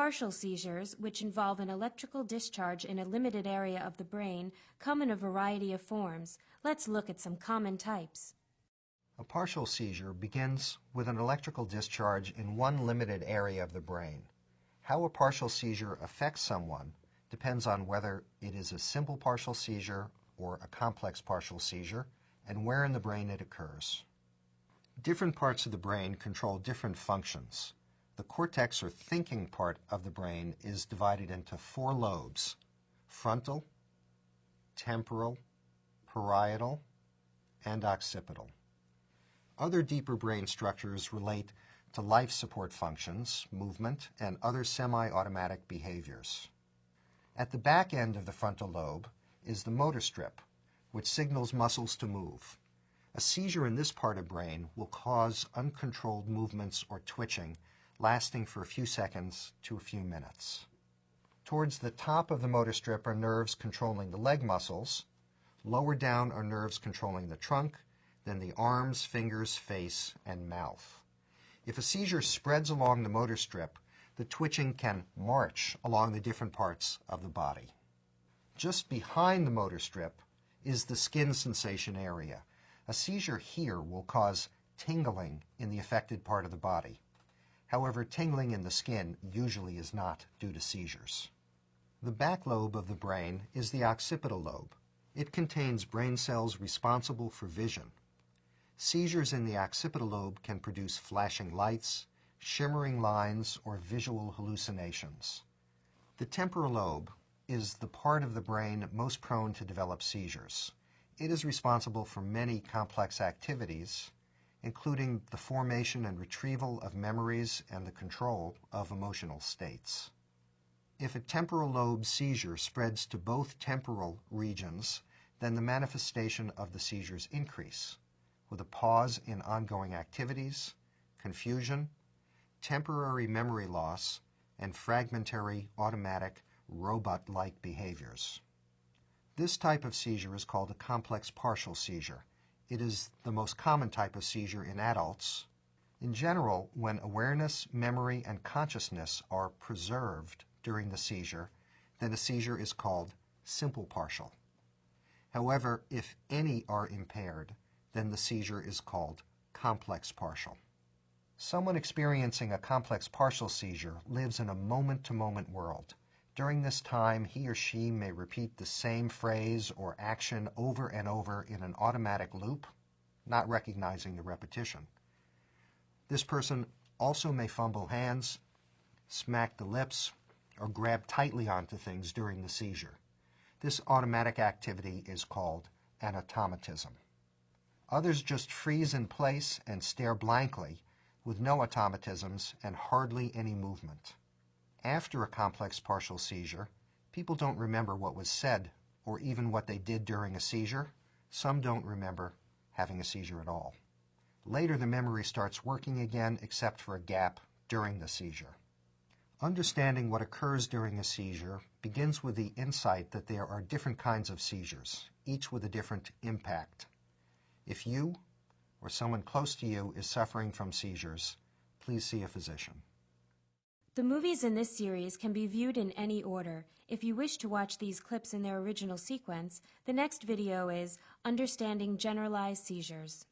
Partial seizures, which involve an electrical discharge in a limited area of the brain, come in a variety of forms. Let's look at some common types. A partial seizure begins with an electrical discharge in one limited area of the brain. How a partial seizure affects someone depends on whether it is a simple partial seizure or a complex partial seizure and where in the brain it occurs. Different parts of the brain control different functions. The cortex or thinking part of the brain is divided into 4 lobes: frontal, temporal, parietal, and occipital. Other deeper brain structures relate to life support functions, movement, and other semi-automatic behaviors. At the back end of the frontal lobe is the motor strip, which signals muscles to move. A seizure in this part of brain will cause uncontrolled movements or twitching lasting for a few seconds to a few minutes. Towards the top of the motor strip are nerves controlling the leg muscles. Lower down are nerves controlling the trunk, then the arms, fingers, face, and mouth. If a seizure spreads along the motor strip, the twitching can march along the different parts of the body. Just behind the motor strip is the skin sensation area. A seizure here will cause tingling in the affected part of the body. However, tingling in the skin usually is not due to seizures. The back lobe of the brain is the occipital lobe. It contains brain cells responsible for vision. Seizures in the occipital lobe can produce flashing lights, shimmering lines, or visual hallucinations. The temporal lobe is the part of the brain most prone to develop seizures. It is responsible for many complex activities, including the formation and retrieval of memories and the control of emotional states. If a temporal lobe seizure spreads to both temporal regions, then the manifestation of the seizures increase, with a pause in ongoing activities, confusion, temporary memory loss, and fragmentary, automatic, robot-like behaviors. This type of seizure is called a complex partial seizure. It is the most common type of seizure in adults. In general, when awareness, memory, and consciousness are preserved during the seizure, then a seizure is called simple partial. However, if any are impaired, then the seizure is called complex partial. Someone experiencing a complex partial seizure lives in a moment-to-moment world. During this time, he or she may repeat the same phrase or action over and over in an automatic loop, not recognizing the repetition. This person also may fumble hands, smack the lips, or grab tightly onto things during the seizure. This automatic activity is called an automatism. Others just freeze in place and stare blankly with no automatisms and hardly any movement. After a complex partial seizure, people don't remember what was said or even what they did during a seizure. Some don't remember having a seizure at all. Later, the memory starts working again except for a gap during the seizure. Understanding what occurs during a seizure begins with the insight that there are different kinds of seizures, each with a different impact. If you or someone close to you is suffering from seizures, please see a physician. The movies in this series can be viewed in any order. If you wish to watch these clips in their original sequence, the next video is Understanding Generalized Seizures.